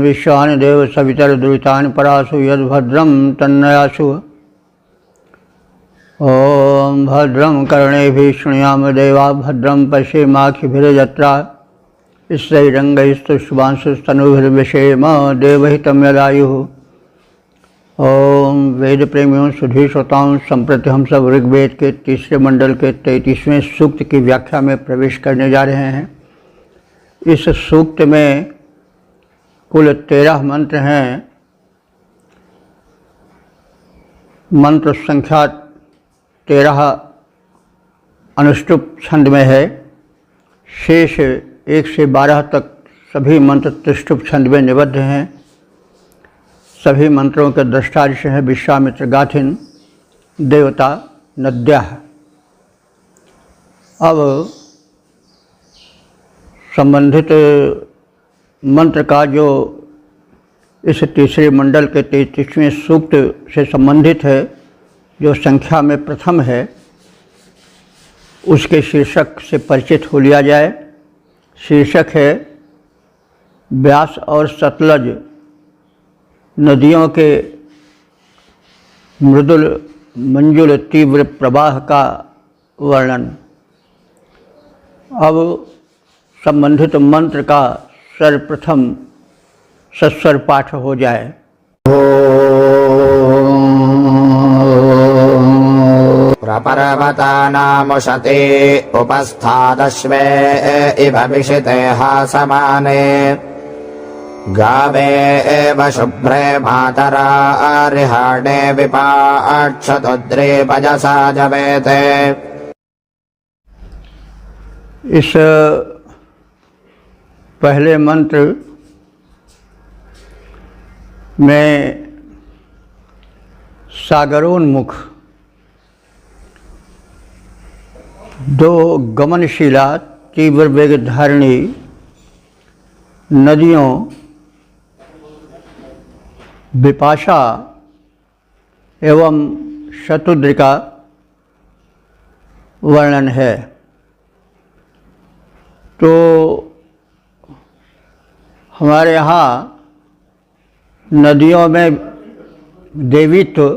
विश्वानि देव सवितर्दुरितानि परासु यद्भद्रं तन्नयासु। ओम भद्रं कर्णेभिः शृणुयाम देवा भद्रं पश्येमाक्षिभिर्यजत्रा स्त्रैरंगैस्तुष्टुवांशुस्तनूभिर्विषेम देवहितं यदायुः। ओम वेद प्रेमियों सुधी श्रोताओं, संप्रति हम सब ऋग्वेद के तीसरे मंडल के 33वें सूक्त की व्याख्या में प्रवेश करने जा रहे हैं। इस सूक्त में कुल 13 मंत्र हैं। मंत्र संख्या 13 अनुष्टुप छंद में है। शेष 1 से 12 तक सभी मंत्र त्रिष्टुप छंद में निबद्ध हैं। सभी मंत्रों के दृष्टा ऋषि हैं विश्वामित्र, गाथिन, देवता, नद्याः। अब संबंधित मंत्र का जो इस तीसरे मंडल के 33वें सूक्त से संबंधित है, जो संख्या में प्रथम है, उसके शीर्षक से परिचित हो लिया जाए। शीर्षक है व्यास और सतलज नदियों के मृदुल मंजुल तीव्र प्रवाह का वर्णन। अब संबंधित मंत्र का सर्वप्रथम सस्वर पाठ हो जाए। प्रपर्वतानामुशते उपस्थादश्वे इव विशिते हासमाने गावे एव शुभ्रे मातरा रिहाणे विपाक्षतुद्रे पजसा जवेते। इस पहले मंत्र में सागरोन्मुख 2 गमनशीला तीव्र वेग धारिणी नदियों विपाशा एवं शतुद्र का वर्णन है। तो हमारे यहाँ नदियों में देवीत्व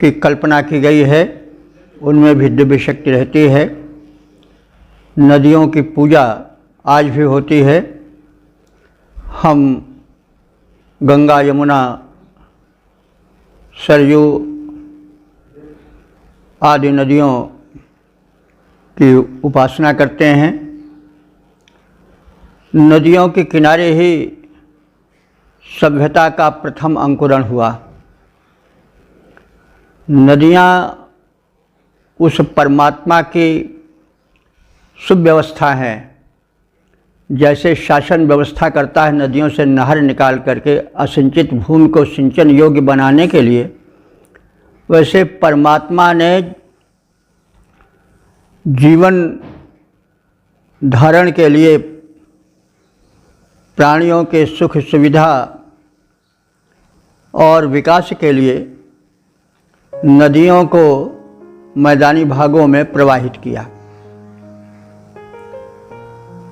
की कल्पना की गई है, उनमें भी दिव्य शक्ति रहती है। नदियों की पूजा आज भी होती है। हम गंगा, यमुना, सरयू आदि नदियों की उपासना करते हैं। नदियों के किनारे ही सभ्यता का प्रथम अंकुरण हुआ। नदियाँ उस परमात्मा की सुव्यवस्था हैं। जैसे शासन व्यवस्था करता है नदियों से नहर निकाल करके असिंचित भूमि को सिंचन योग्य बनाने के लिए, वैसे परमात्मा ने जीवन धारण के लिए, प्राणियों के सुख सुविधा और विकास के लिए नदियों को मैदानी भागों में प्रवाहित किया।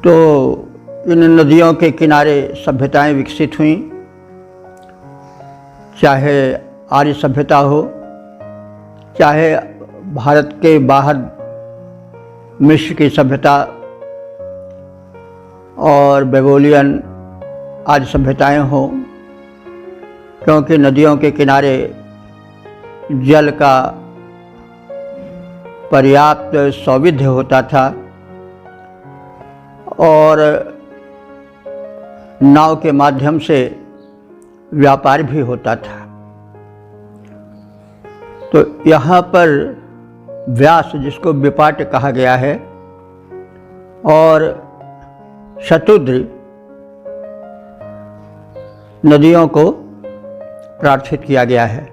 तो इन नदियों के किनारे सभ्यताएं विकसित हुईं, चाहे आर्य सभ्यता हो, चाहे भारत के बाहर मिस्र की सभ्यता और बेबीलोनियन आदि सभ्यताएं हों, क्योंकि नदियों के किनारे जल का पर्याप्त सौविध्य होता था और नाव के माध्यम से व्यापार भी होता था। तो यहाँ पर व्यास, जिसको विपाट कहा गया है, और शतुद्र नदियों को प्रार्थित किया गया है।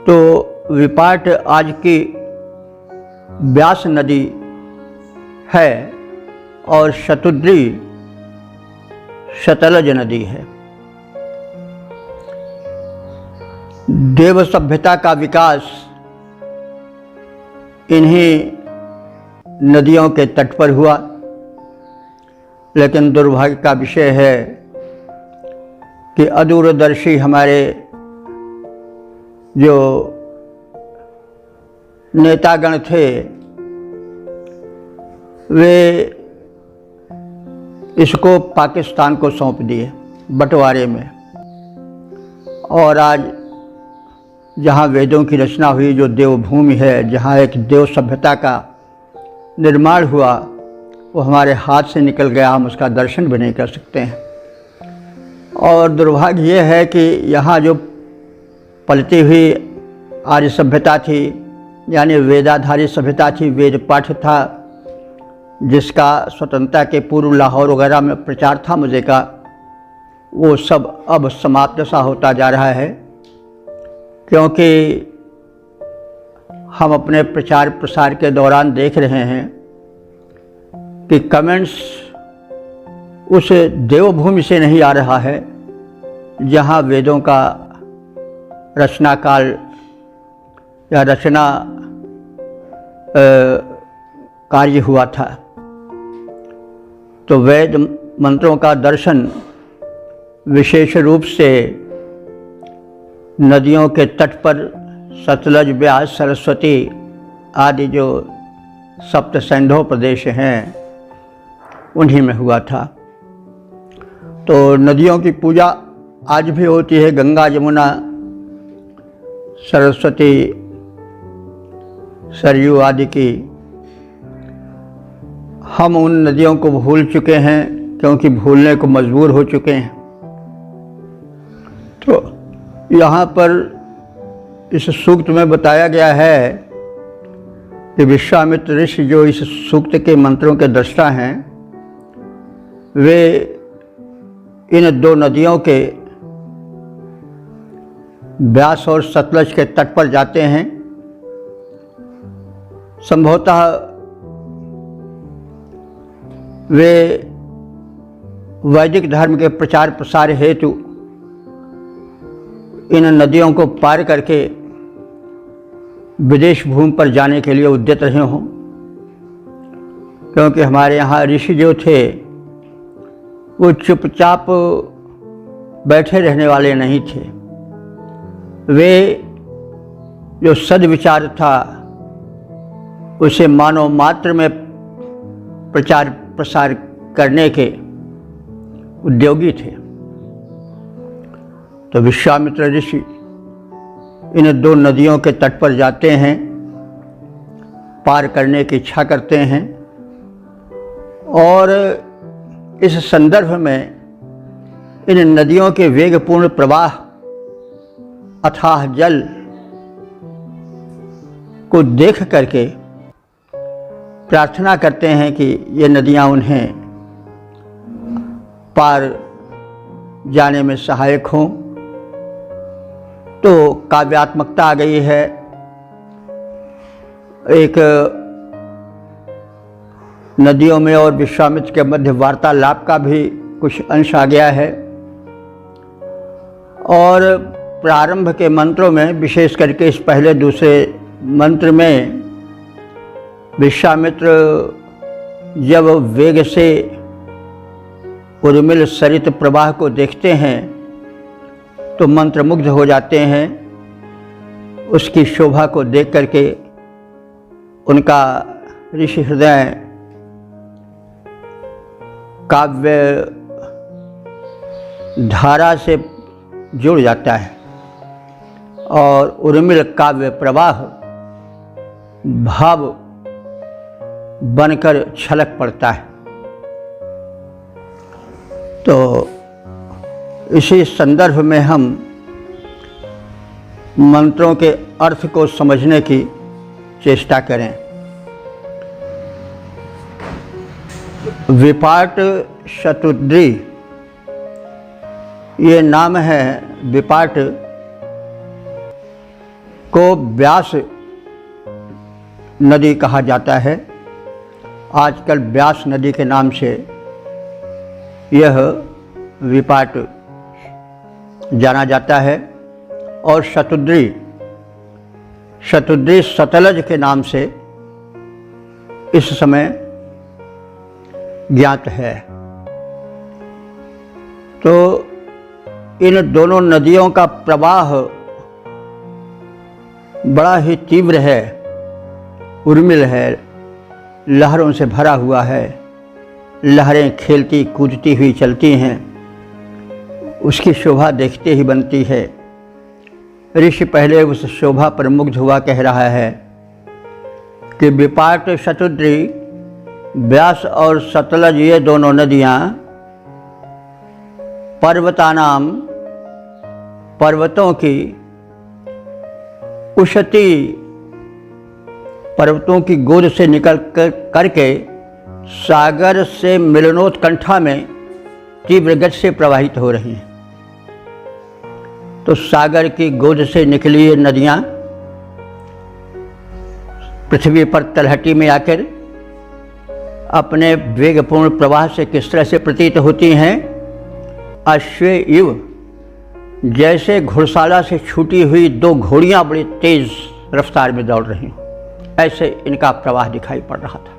तो विपाट आज की व्यास नदी है और शतुद्री सतलज नदी है। देव सभ्यता का विकास इन्हीं नदियों के तट पर हुआ लेकिन दुर्भाग्य का विषय है कि अदूरदर्शी हमारे जो नेतागण थे वे इसको पाकिस्तान को सौंप दिए बंटवारे में। और आज जहाँ वेदों की रचना हुई, जो देवभूमि है, जहाँ एक देव सभ्यता का निर्माण हुआ, वो हमारे हाथ से निकल गया, हम उसका दर्शन भी नहीं कर सकते हैं। और दुर्भाग्य ये है कि यहाँ जो पलती हुई आर्य सभ्यता थी, यानी वेदाधारित सभ्यता थी, वेद पाठ था, जिसका स्वतंत्रता के पूर्व लाहौर वगैरह में प्रचार था मुझे का, वो सब अब समाप्त सा होता जा रहा है। क्योंकि हम अपने प्रचार प्रसार के दौरान देख रहे हैं कि कमेंट्स उस देवभूमि से नहीं आ रहा है जहाँ वेदों का रचना काल या रचना कार्य हुआ था। तो वेद मंत्रों का दर्शन विशेष रूप से नदियों के तट पर सतलज, ब्यास, सरस्वती आदि जो सप्त सिंधु प्रदेश हैं उन्हीं में हुआ था। तो नदियों की पूजा आज भी होती है, गंगा, यमुना, सरस्वती, सरयू आदि की। हम उन नदियों को भूल चुके हैं क्योंकि भूलने को मजबूर हो चुके हैं। तो यहाँ पर इस सूक्त में बताया गया है कि विश्वामित्र ऋषि जो इस सूक्त के मंत्रों के दृष्टा हैं, वे इन दो नदियों के ब्यास और सतलज के तट पर जाते हैं। संभवतः वे वैदिक धर्म के प्रचार प्रसार हेतु इन नदियों को पार करके विदेश भूमि पर जाने के लिए उद्यत रहे हों, क्योंकि हमारे यहाँ ऋषि जो थे वो चुपचाप बैठे रहने वाले नहीं थे। वे जो सद्विचार था उसे मानव मात्र में प्रचार प्रसार करने के उद्योगी थे। तो विश्वामित्र ऋषि इन दो नदियों के तट पर जाते हैं, पार करने की इच्छा करते हैं। और इस संदर्भ में इन नदियों के वेगपूर्ण प्रवाह, अथाह जल को देख करके प्रार्थना करते हैं कि ये नदियाँ उन्हें पार जाने में सहायक हों। तो काव्यात्मकता आ गई है, एक नदियों में और विश्वामित्र के मध्य वार्तालाप का भी कुछ अंश आ गया है। और प्रारंभ के मंत्रों में, विशेष करके इस पहले दूसरे मंत्र में, विश्वामित्र जब वेग से उर्मिल सरित प्रवाह को देखते हैं तो मंत्रमुग्ध हो जाते हैं। उसकी शोभा को देख करके उनका ऋषि हृदय काव्य धारा से जुड़ जाता है और उर्मिल काव्य प्रवाह भाव बनकर छलक पड़ता है। तो इसी संदर्भ में हम मंत्रों के अर्थ को समझने की चेष्टा करें। विपाट शतुद्री ये नाम है। विपाट को व्यास नदी कहा जाता है। आजकल व्यास नदी के नाम से यह विपाट जाना जाता है। और शतुद्री सतलज के नाम से इस समय ज्ञात है। तो इन दोनों नदियों का प्रवाह बड़ा ही तीव्र है, उर्मिल है, लहरों से भरा हुआ है। लहरें खेलती कूदती हुई चलती हैं, उसकी शोभा देखते ही बनती है। ऋषि पहले उस शोभा पर मुग्ध हुआ कह रहा है कि विपाट शतुद्री, व्यास और सतलज ये दोनों नदियाँ पर्वतानाम, पर्वतों की, उशती, पर्वतों की गोद से निकल करके सागर से मिलनोत्कंठा में तीव्र गति से प्रवाहित हो रही हैं। तो सागर की गोद से निकली ये नदियाँ पृथ्वी पर तलहटी में आकर अपने वेगपूर्ण प्रवाह से किस तरह से प्रतीत होती हैं? अश्वे इव, जैसे घुड़साला से छूटी हुई दो घोड़ियाँ बड़ी तेज रफ्तार में दौड़ रही हों, ऐसे इनका प्रवाह दिखाई पड़ रहा था।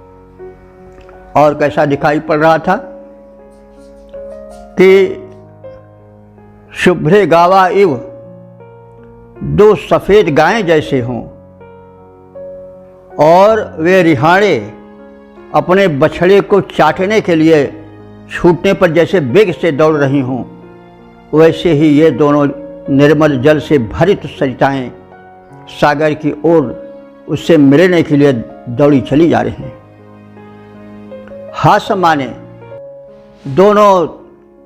और कैसा दिखाई पड़ रहा था कि शुभ्रे गावा इव, दो सफ़ेद गायें जैसे हों, और वे रिहाड़े अपने बछड़े को चाटने के लिए छूटने पर जैसे वेग से दौड़ रही हों, वैसे ही ये दोनों निर्मल जल से भरित सरिताएं सागर की ओर उससे मिलने के लिए दौड़ी चली जा रही हैं। हास माने दोनों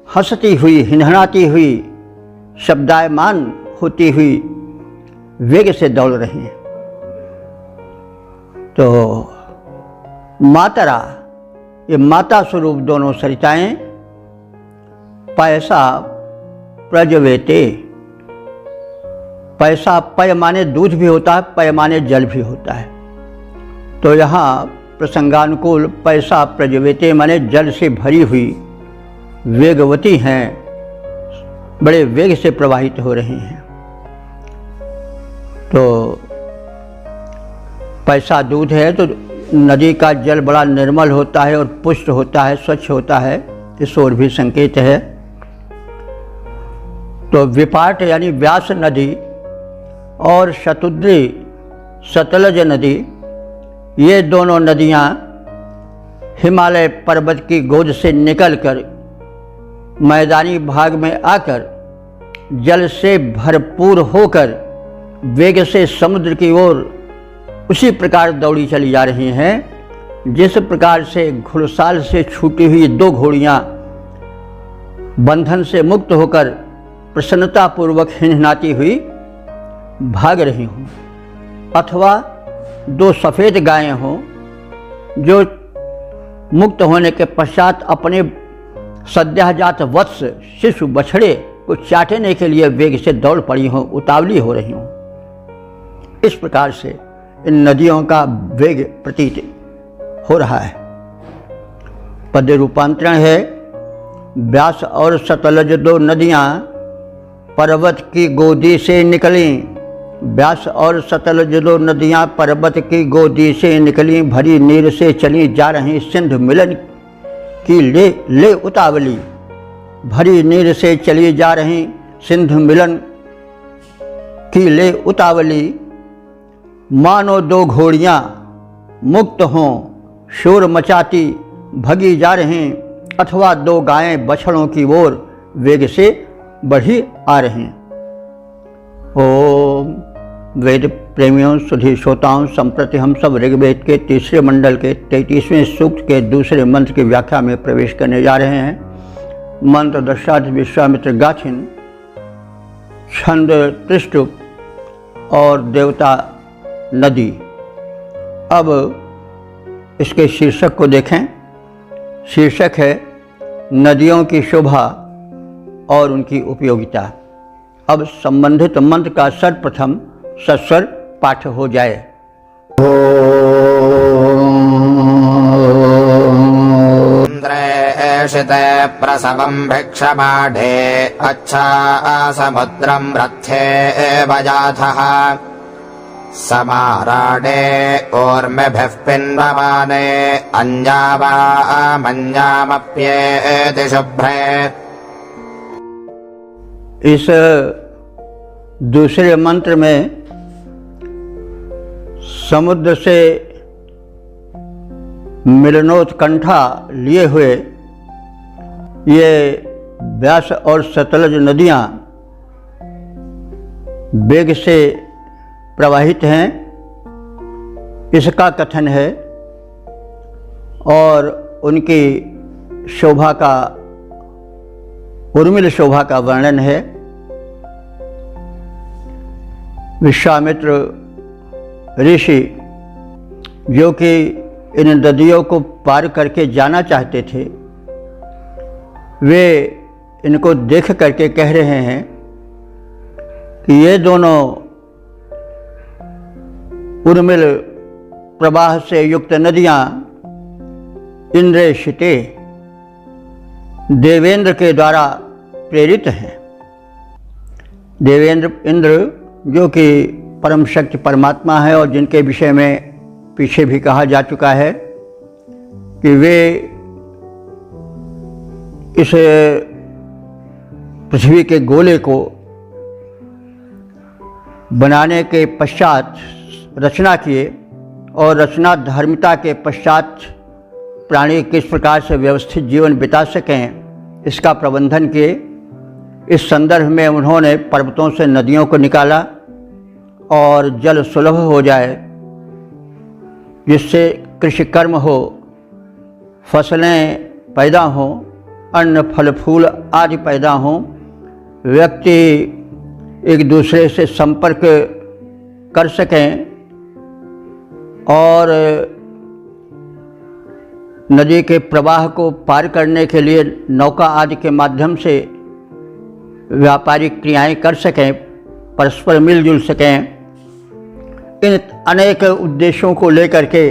हंसती हुई, हिनहनाती हुई, शब्दायमान होती हुई वेग से दौड़ रही हैं। तो मातरा, ये माता स्वरूप दोनों सरिताएं पैसा प्रजवेते, पैसा पय माने दूध भी होता है, पय माने जल भी होता है। तो यहाँ प्रसंगानुकूल पैसा प्रजवेते माने जल से भरी हुई वेगवती हैं, बड़े वेग से प्रवाहित हो रही हैं। तो पैसा दूध है तो नदी का जल बड़ा निर्मल होता है और पुष्ट होता है, स्वच्छ होता है, इस ओर भी संकेत है। तो विपाट यानी व्यास नदी और शतुद्री सतलज नदी, ये दोनों नदियाँ हिमालय पर्वत की गोद से निकलकर मैदानी भाग में आकर जल से भरपूर होकर वेग से समुद्र की ओर उसी प्रकार दौड़ी चली जा रही हैं जिस प्रकार से घुड़साल से छूटी हुई दो घोड़ियाँ बंधन से मुक्त होकर प्रसन्नतापूर्वक हिनहनाती हुई भाग रही हों, अथवा दो सफ़ेद गायें हों जो मुक्त होने के पश्चात अपने सद्यजात वत्स शिशु बछड़े को चाटने के लिए वेग से दौड़ पड़ी हों, उतावली हो रही हों। इस प्रकार से इन नदियों का वेग प्रतीत हो रहा है। पद्य रूपांतरण है, व्यास और सतलज दो नदियाँ पर्वत की गोदी से निकली, व्यास और सतलज दो नदियाँ पर्वत की गोदी से निकली, भरी नीर से चली जा रही सिंधु मिलन की ले उतावली, भरी नीर से चली जा रही सिंधु मिलन की ले उतावली, मानो दो घोड़ियाँ मुक्त हों शोर मचाती भगी जा रहीं, अथवा दो गायें बछड़ों की ओर वेग से बढ़ी आ रही। ओम वेद प्रेमियों, सुधी श्रोताओं, संप्रति हम सब ऋग्वेद के तीसरे मंडल के 33वें सूक्त के दूसरे मंत्र की व्याख्या में प्रवेश करने जा रहे हैं। मंत्र दशाध विश्वामित्र गाथिन, छंद त्रिष्टुप और देवता नदी। अब इसके शीर्षक को देखें। शीर्षक है नदियों की शोभा और उनकी उपयोगिता। अब संबंधित मंत्र का सर्वप्रथम सस्वर पाठ हो जाए। इंद्रेशिते प्रसवं भिक्षमाढे अच्छा समुद्रं रथे वजाथः समाराणे ऊर्मिभिः पिन्वमाने अञ्जावामञ्जामप्येति शुभ्रे इस दूसरे मंत्र में समुद्र से मिलनोत्कंठा लिए हुए ये व्यास और सतलज नदियाँ वेग से प्रवाहित हैं, इसका कथन है और उनकी शोभा का, उर्मिल शोभा का वर्णन है। विश्वामित्र ऋषि जो कि इन नदियों को पार करके जाना चाहते थे, वे इनको देख करके कह रहे हैं कि ये दोनों उर्मिल प्रवाह से युक्त नदियाँ इंद्रेशिते, देवेंद्र के द्वारा प्रेरित हैं। देवेंद्र इंद्र जो कि परम शक्ति परमात्मा है और जिनके विषय में पीछे भी कहा जा चुका है कि वे इस पृथ्वी के गोले को बनाने के पश्चात रचना किए और रचना धर्मिता के पश्चात प्राणी किस प्रकार से व्यवस्थित जीवन बिता सकें इसका प्रबंधन किए। इस संदर्भ में उन्होंने पर्वतों से नदियों को निकाला और जल सुलभ हो जाए, जिससे कृषि कर्म हो, फसलें पैदा हों, अन्न फल फूल आदि पैदा हों, व्यक्ति एक दूसरे से संपर्क कर सकें और नदी के प्रवाह को पार करने के लिए नौका आदि के माध्यम से व्यापारिक क्रियाएं कर सकें, परस्पर मिलजुल सकें। इन अनेक उद्देश्यों को लेकर के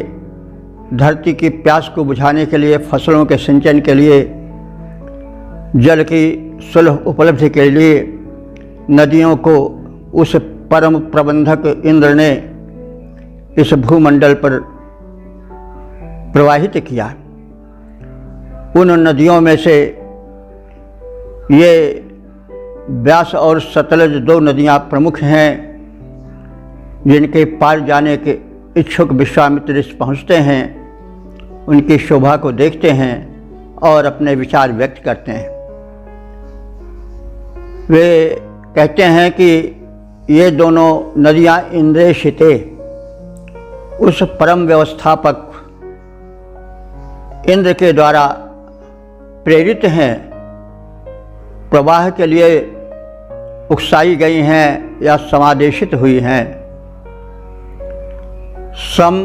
धरती की प्यास को बुझाने के लिए, फसलों के सिंचन के लिए, जल की सुलभ उपलब्धि के लिए नदियों को उस परम प्रबंधक इंद्र ने इस भूमंडल पर प्रवाहित किया। उन नदियों में से ये व्यास और सतलज दो नदियाँ प्रमुख हैं, जिनके पार जाने के इच्छुक विश्वामित्र ऋषि पहुँचते हैं, उनकी शोभा को देखते हैं और अपने विचार व्यक्त करते हैं। वे कहते हैं कि ये दोनों नदियाँ इंद्रेशिते, उस परम व्यवस्थापक इंद्र के द्वारा प्रेरित हैं, प्रवाह के लिए उकसाई गई हैं या समादेशित हुई हैं। सम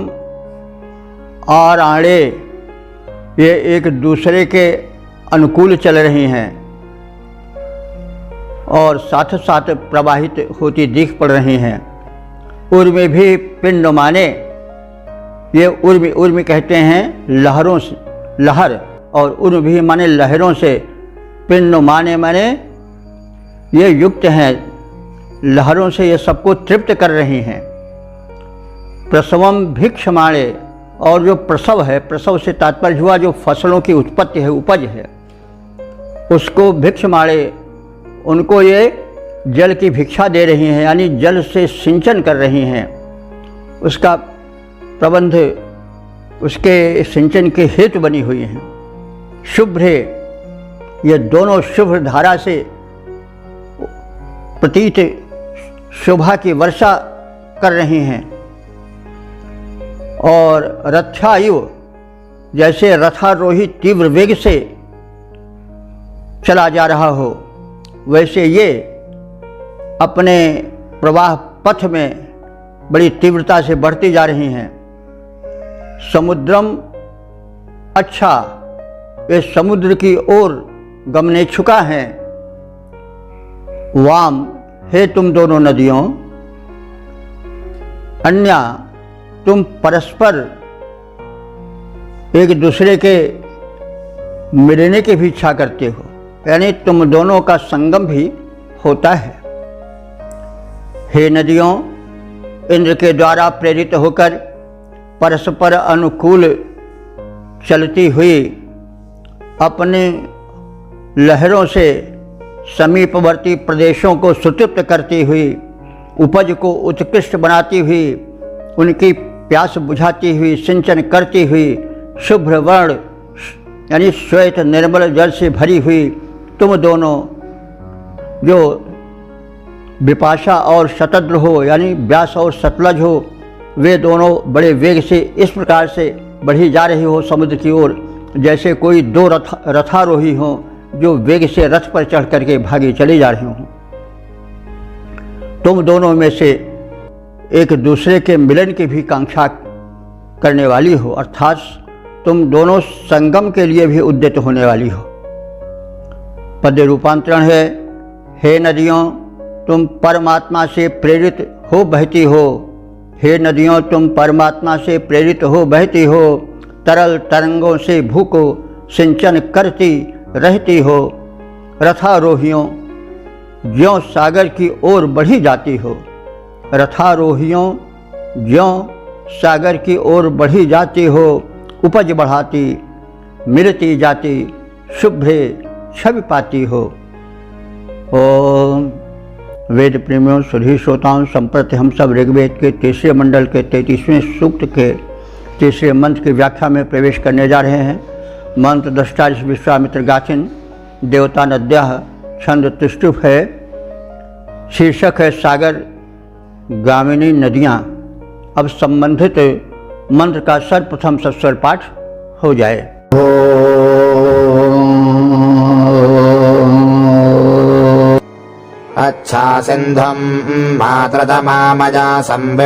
और आड़े ये एक दूसरे के अनुकूल चल रही हैं और साथ साथ प्रवाहित होती दिख पड़ रही हैं। उर्मी भी पिंड माने, ये उर्मी कहते हैं लहरों से, लहर, और उर्मी भी माने लहरों से, पिंड माने ये युक्त हैं, लहरों से ये सबको तृप्त कर रही हैं। प्रसवम भिक्षमाणे, और जो प्रसव है, प्रसव से तात्पर्य हुआ जो फसलों की उत्पत्ति है, उपज है, उसको भिक्षमाणे, उनको ये जल की भिक्षा दे रही हैं, यानी जल से सिंचन कर रही हैं, उसका प्रबंध, उसके सिंचन के हेतु बनी हुई हैं। शुभ्रे, ये दोनों शुभ्र धारा से प्रतीत शोभा की वर्षा कर रही हैं। और रथायु, जैसे रथारोही तीव्र वेग से चला जा रहा हो, वैसे ये अपने प्रवाह पथ में बड़ी तीव्रता से बढ़ती जा रही हैं। समुद्रम अच्छा, ये समुद्र की ओर गमनेच्छुका हैं। वाम, हे तुम दोनों नदियों, अन्या, तुम परस्पर एक दूसरे के मिलने की भी इच्छा करते हो, यानी तुम दोनों का संगम भी होता है। हे नदियों, इंद्र के द्वारा प्रेरित होकर परस्पर अनुकूल चलती हुई अपने लहरों से समीपवर्ती प्रदेशों को सुतृप्त करती हुई, उपज को उत्कृष्ट बनाती हुई, उनकी प्यास बुझाती हुई, सिंचन करती हुई, शुभ्र वर्ण यानी श्वेत निर्मल जल से भरी हुई तुम दोनों जो विपाशा और शतद्र हो यानी व्यास और सतलज हो, वे दोनों बड़े वेग से इस प्रकार से बढ़ी जा रही हो समुद्र की ओर, जैसे कोई दो रथारोही हों जो वेग से रथ पर चढ़ करके भागे चले जा रहे हों। तुम दोनों में से एक दूसरे के मिलन की भी कांक्षा करने वाली हो, अर्थात तुम दोनों संगम के लिए भी उद्यत होने वाली हो। पद्य रूपांतरण है, हे नदियों तुम परमात्मा से प्रेरित हो बहती हो, हे नदियों तुम परमात्मा से प्रेरित हो बहती हो, तरल तरंगों से भू को सिंचन करती रहती हो, रथारोहियों ज्यों सागर की ओर बढ़ी जाती हो, रथारोहियों ज्यों सागर की ओर बढ़ी जाती हो, उपज बढ़ाती मिलती जाती शुभ्रे छवि पाती हो। ओम वेद प्रेमियों सुधी श्रोताओं, संप्रति हम सब ऋग्वेद के तीसरे मंडल के 33वें सूक्त के तीसरे मंत्र की व्याख्या में प्रवेश करने जा रहे हैं। मंत्र दृष्टारिष विश्वामित्र गाथिन, देवता नद्यः, छंद तुष्टुप है, शीर्षक है सागर गामिनी नदियाँ। अब संबंधित मंत्र का सर्वप्रथम सस्वर पाठ हो जाए। अच्छा सिंधुम मातृतमामजा संविपाशमुर्वीं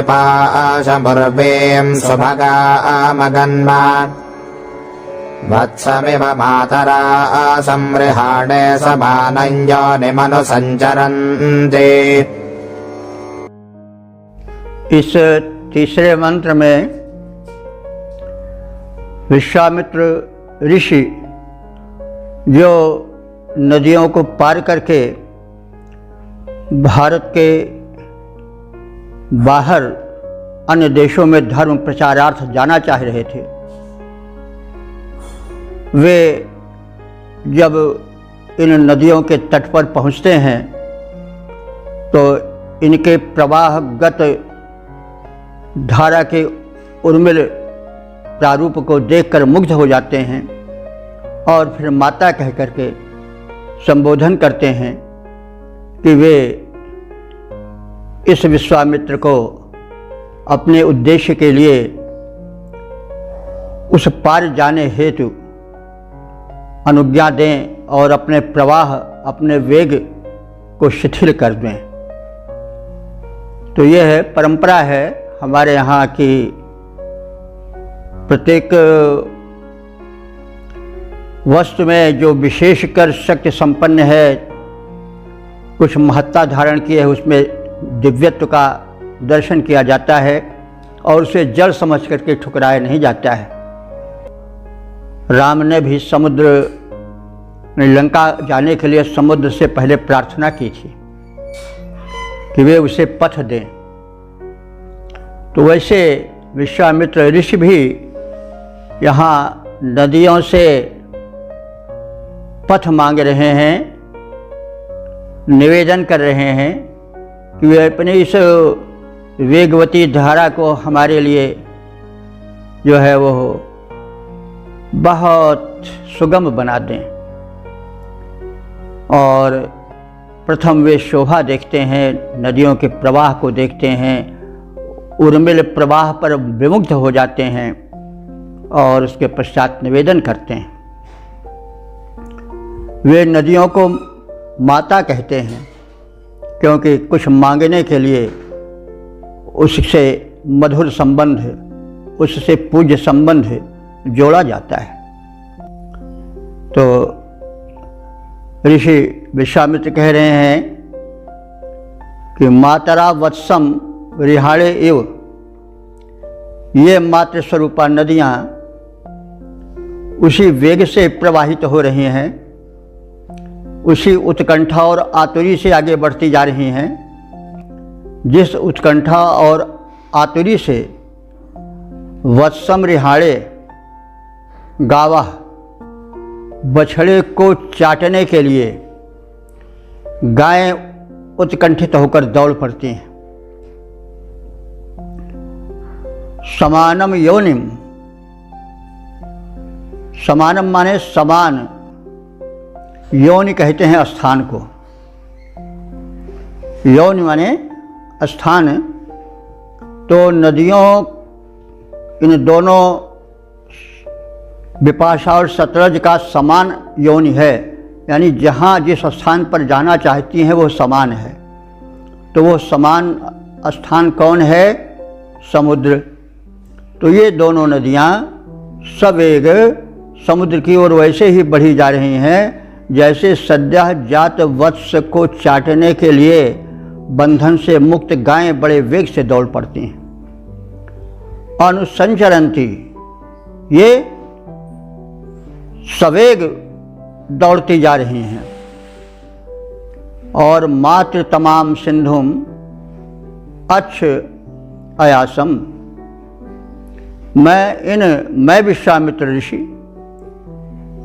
सुभगामगन्मा वत्समिव मातरा संवृहाणे समानञ्जनिमनुसञ्चरन्ति। इस तीसरे मंत्र में विश्वामित्र ऋषि जो नदियों को पार करके भारत के बाहर अन्य देशों में धर्म प्रचारार्थ जाना चाह रहे थे, वे जब इन नदियों के तट पर पहुँचते हैं तो इनके प्रवाहगत धारा के उर्मिल प्रारूप को देखकर मुग्ध हो जाते हैं और फिर माता कह करके संबोधन करते हैं कि वे इस विश्वामित्र को अपने उद्देश्य के लिए उस पार जाने हेतु अनुज्ञा दें और अपने प्रवाह अपने वेग को शिथिल कर दें। तो यह है परंपरा है हमारे यहाँ की, प्रत्येक वस्तु में जो विशेषकर शक्ति संपन्न है, कुछ महत्ता धारण की है, उसमें दिव्यत्व का दर्शन किया जाता है और उसे जड़ समझ करके ठुकराया नहीं जाता है। राम ने भी लंका जाने के लिए समुद्र से पहले प्रार्थना की थी कि वे उसे पथ दें। तो वैसे विश्वामित्र ऋषि भी यहाँ नदियों से पथ मांग रहे हैं, निवेदन कर रहे हैं कि वे अपने इस वेगवती धारा को हमारे लिए जो है वो बहुत सुगम बना दें। और प्रथम वे शोभा देखते हैं, नदियों के प्रवाह को देखते हैं, उर्मिल प्रवाह पर विमुग्ध हो जाते हैं और उसके पश्चात निवेदन करते हैं। वे नदियों को माता कहते हैं क्योंकि कुछ मांगने के लिए उससे मधुर संबंध, उससे पूज्य संबंध जोड़ा जाता है। तो ऋषि विश्वामित्र कह रहे हैं कि मातरा वत्सम रिहाड़े इव, ये मातृ स्वरूपा नदियाँ उसी वेग से प्रवाहित हो रही हैं, उसी उत्कंठा और आतुरी से आगे बढ़ती जा रही हैं, जिस उत्कंठा और आतुरी से वत्सम रिहाड़े गावा बछड़े को चाटने के लिए गायें उत्कंठित होकर दौड़ पड़ती हैं। समानम योनिम, समानम माने समान, योनि कहते हैं स्थान को। योनि माने स्थान। तो नदियों, इन दोनों बिपाशा और सतलज का समान योनि है, यानी जहाँ जिस स्थान पर जाना चाहती हैं वो समान है। तो वो समान स्थान कौन है? समुद्र। तो ये दोनों नदियाँ सवेग समुद्र की ओर वैसे ही बढ़ी जा रही हैं जैसे सद्यः जात वत्स को चाटने के लिए बंधन से मुक्त गायें बड़े वेग से दौड़ पड़ती हैं। अनुसंचरंती, ये सवेग दौड़ती जा रही हैं। और मात्र तमाम सिंधुम अच्छ अयासम, मैं विश्वामित्र ऋषि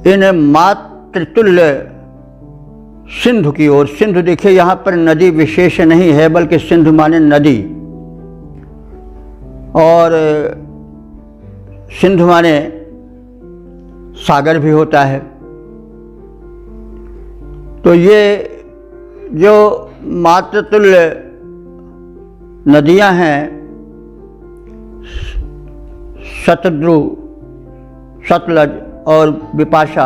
इन मातृतुल्य सिंधु की ओर, सिंधु देखिए यहाँ पर नदी विशेष नहीं है बल्कि सिंधु माने नदी, और सिंधु माने सागर भी होता है। तो ये जो मातृतुल्य नदियाँ हैं, शतद्रु, सतलज और बिपाशा,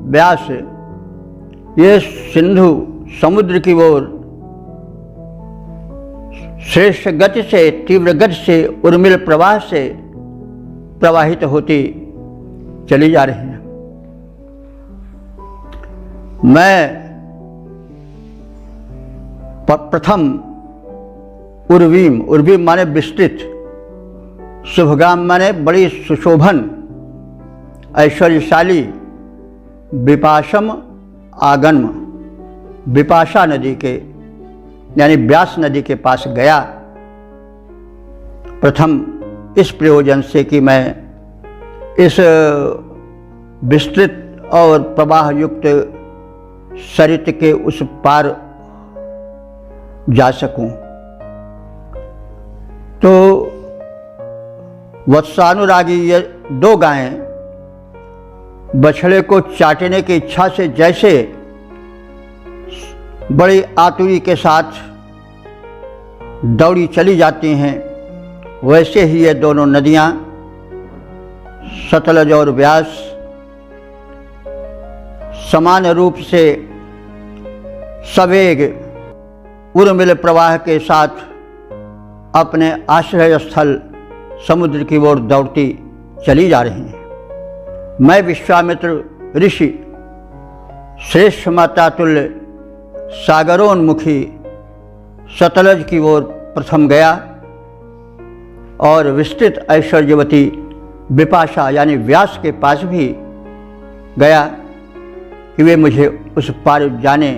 व्यास, ये सिंधु समुद्र की ओर श्रेष्ठ गति से, तीव्र गति से, उर्मिल प्रवाह से प्रवाहित होती चली जा रही हैं। मैं प्रथम उर्वीम, उर्वीम माने विस्तृत, शुभगाम माने बड़ी सुशोभन, ऐश्वर्यशाली, विपाशम आगन्म, विपाशा नदी के यानी व्यास नदी के पास गया। प्रथम इस प्रयोजन से कि मैं इस विस्तृत और प्रवाह युक्त सरित के उस पार जा सकूं। तो वत्सानुरागी ये दो गायें बछड़े को चाटने की इच्छा से जैसे बड़ी आतुरी के साथ दौड़ी चली जाती हैं, वैसे ही ये दोनों नदियाँ सतलज और व्यास समान रूप से सवेग उर्मिल प्रवाह के साथ अपने आश्रय स्थल समुद्र की ओर दौड़ती चली जा रही हैं। मैं विश्वामित्र ऋषि श्रेष्ठ माता तुल्य सागरोन्मुखी सतलज की ओर प्रथम गया और विस्तृत ऐश्वर्यवती विपाशा यानी व्यास के पास भी गया कि वे मुझे उस पार जाने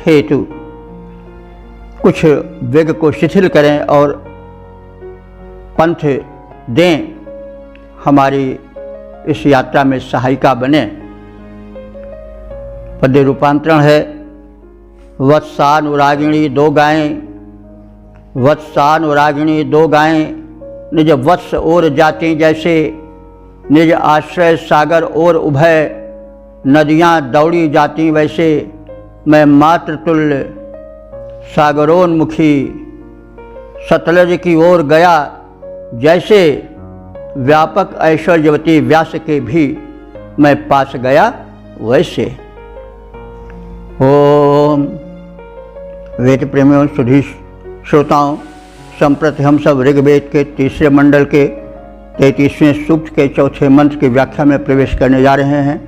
हेतु कुछ वेग को शिथिल करें और पंथ दें, हमारी इस यात्रा में सहायिका बने। पद्य रूपांतरण है वत्सानुरागिणी दो गायें, वत्सानुरागिणी दो गायें निज वत्स ओर जाती जैसे, निज आश्रय सागर ओर उभय नदियाँ दौड़ी जाती वैसे, मैं मातृतुल्य सागरोन्मुखी सतलज की ओर गया जैसे व्यापक ऐश्वर्यवती व्यास के भी मैं पास गया वैसे। ओम वेद प्रेमियों सुधी श्रोताओं, संप्रति हम सब ऋग्वेद के तीसरे मंडल के 33वें सूक्त के चौथे मंत्र की व्याख्या में प्रवेश करने जा रहे हैं।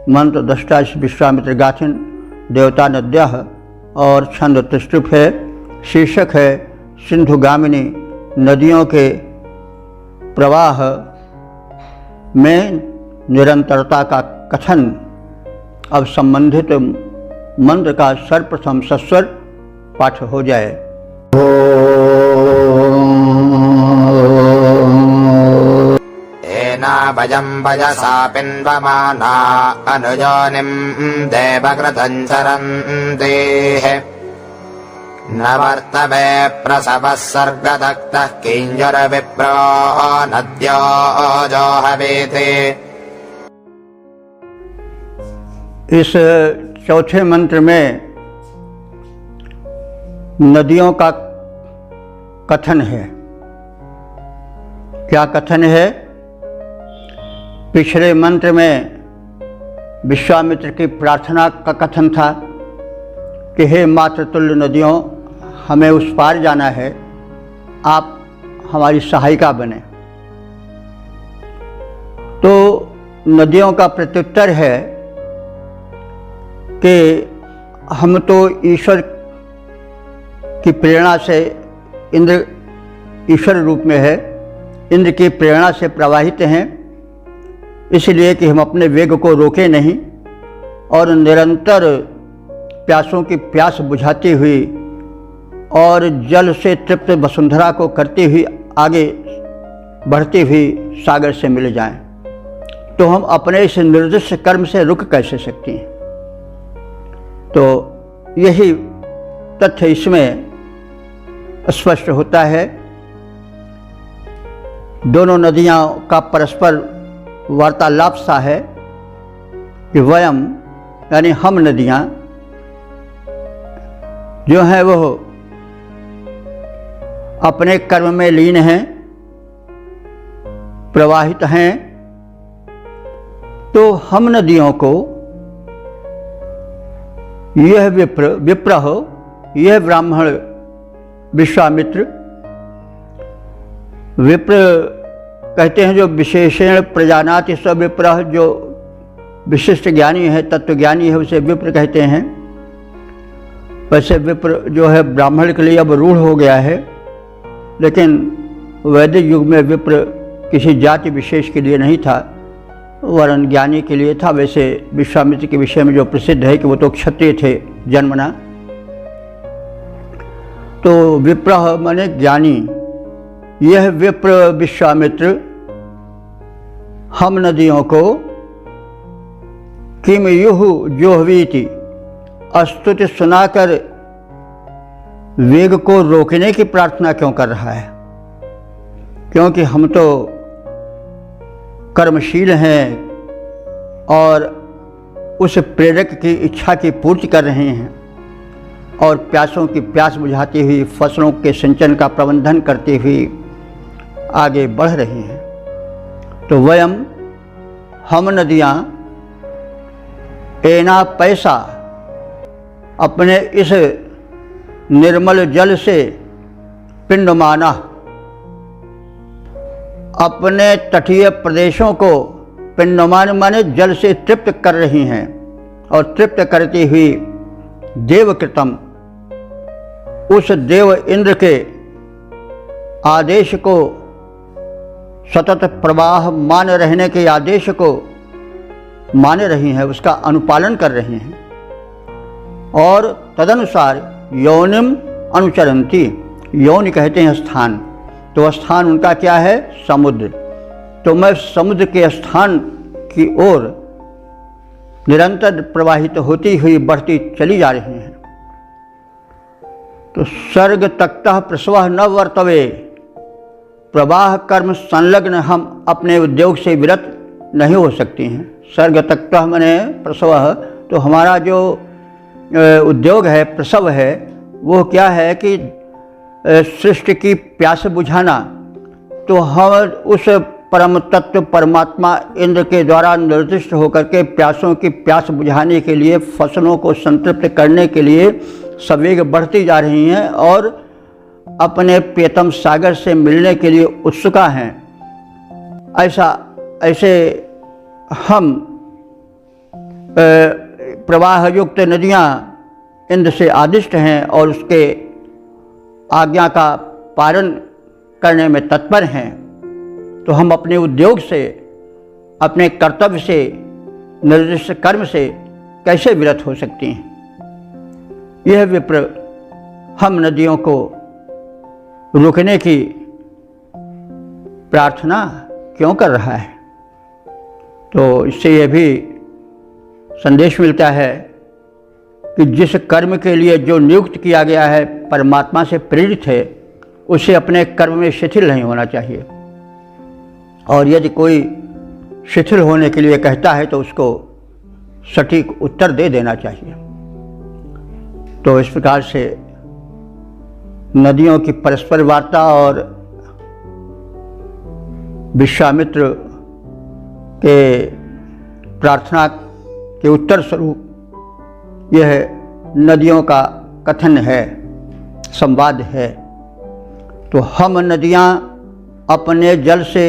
मंत्र दृष्टा विश्वामित्र गाथिन देवता नद्यः और छंद त्रिस्तुप है। शीर्षक है सिंधुगामिनी नदियों के प्रवाह में निरंतरता का कथन। अब संबंधित मंत्र का सर्वप्रथम सस्वर पाठ हो जाए। एना भजम् भजसा पिन्वमाना अनुयोनिम् देवकृतम् चरन्तेः न वर्तवे प्रसवः सर्गदक्तः किञ्जरविप्रो नद्यो जोहवेते। इस चौथे मंत्र में नदियों का कथन है। क्या कथन है? पिछले मंत्र में विश्वामित्र की प्रार्थना का कथन था कि हे मातृतुल्य नदियों, हमें उस पार जाना है, आप हमारी सहायिका बने। तो नदियों का प्रत्युत्तर है कि हम तो ईश्वर की प्रेरणा से, इंद्र ईश्वर रूप में है, इंद्र की प्रेरणा से प्रवाहित हैं, इसलिए कि हम अपने वेग को रोके नहीं और निरंतर प्यासों की प्यास बुझाती हुई और जल से तृप्त वसुंधरा को करती हुई आगे बढ़ती हुई सागर से मिल जाएं, तो हम अपने इस निर्दिष्ट कर्म से रुक कैसे सकती हैं? तो यही तथ्य इसमें स्पष्ट होता है। दोनों नदियां का परस्पर वार्तालाप सा है कि वयम यानी हम नदियां जो हैं वो अपने कर्म में लीन हैं, प्रवाहित हैं। तो हम नदियों को यह विप्र हो, यह ब्राह्मण विश्वामित्र, विप्र कहते हैं जो विशेषण प्रजानाति स विप्र, जो विशिष्ट ज्ञानी है, तत्वज्ञानी है, उसे विप्र कहते हैं। वैसे विप्र जो है ब्राह्मण के लिए अब रूढ़ हो गया है, लेकिन वैदिक युग में विप्र किसी जाति विशेष के लिए नहीं था, वरन ज्ञानी के लिए था। वैसे विश्वामित्र के विषय में जो प्रसिद्ध है कि वो तो क्षत्रिय थे जन्मना। तो विप्र माने ज्ञानी। यह विप्र विश्वामित्र हम नदियों को किम युहु जोहवीति स्तुति सुनाकर वेग को रोकने की प्रार्थना क्यों कर रहा है? क्योंकि हम तो कर्मशील हैं और उस प्रेरक की इच्छा की पूर्ति कर रहे हैं और प्यासों की प्यास बुझाती हुई, फसलों के सिंचन का प्रबंधन करती हुई आगे बढ़ रही हैं। तो वयम हम नदियाँ एना पैसा अपने इस निर्मल जल से पिंडमाना अपने तटीय प्रदेशों को पिंडमान माने जल से तृप्त कर रही हैं और तृप्त करती हुई देवकृतम उस देव इंद्र के आदेश को, सतत प्रवाह मान रहने के आदेश को मान रही हैं, उसका अनुपालन कर रही हैं और तदनुसार योनिम अनुचरंती। यौन कहते हैं स्थान, तो स्थान उनका क्या है? समुद्र। तो मैं समुद्र के स्थान की ओर निरंतर प्रवाहित होती हुई बढ़ती चली जा रही हैं। तो सर्ग तक्तः प्रसवः न वर्तवे, प्रवाह कर्म संलग्न हम अपने उद्योग से विरत नहीं हो सकती हैं। सर्ग तक्तः माने प्रसवः, तो हमारा जो उद्योग है, प्रसव है, वो क्या है कि सृष्टि की प्यास बुझाना। तो हम उस परम तत्व परमात्मा इंद्र के द्वारा निर्दिष्ट होकर के प्यासों की प्यास बुझाने के लिए, फसलों को संतृप्त करने के लिए सवेग बढ़ती जा रही हैं और अपने प्रियतम सागर से मिलने के लिए उत्सुका हैं। ऐसे हम प्रवाह युक्त नदियाँ इंद्र से आदिष्ट हैं और उसके आज्ञा का पालन करने में तत्पर हैं। तो हम अपने उद्योग से, अपने कर्तव्य से, निर्दिष्ट कर्म से कैसे विरत हो सकती हैं? यह विप्र हम नदियों को रोकने की प्रार्थना क्यों कर रहा है? तो इससे यह भी संदेश मिलता है कि जिस कर्म के लिए जो नियुक्त किया गया है, परमात्मा से प्रेरित है, उसे अपने कर्म में शिथिल नहीं होना चाहिए। और यदि कोई शिथिल होने के लिए कहता है तो उसको सटीक उत्तर दे देना चाहिए। तो इस प्रकार से नदियों की परस्पर वार्ता और विश्वामित्र के प्रार्थना के उत्तर स्वरूप यह नदियों का कथन है, संवाद है। तो हम नदियाँ अपने जल से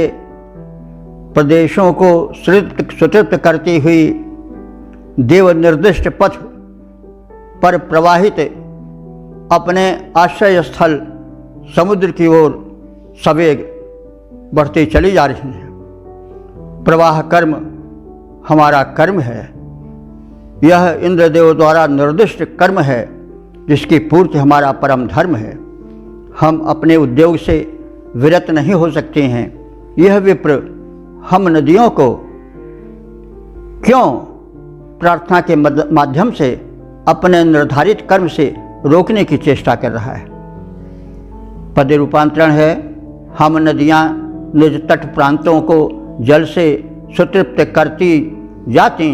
प्रदेशों को सुतृप्त करती हुई देव निर्दिष्ट पथ पर प्रवाहित अपने आश्रय स्थल समुद्र की ओर सवेग बढ़ती चली जा रही हैं। प्रवाह कर्म हमारा कर्म है। यह इंद्रदेव द्वारा निर्दिष्ट कर्म है जिसकी पूर्ति हमारा परम धर्म है। हम अपने उद्योग से विरत नहीं हो सकते हैं। यह विप्र हम नदियों को क्यों प्रार्थना के माध्यम से अपने निर्धारित कर्म से रोकने की चेष्टा कर रहा है। पद रूपांतरण है, हम नदियाँ निज तट प्रांतों को जल से सुतृप्त करती जाती।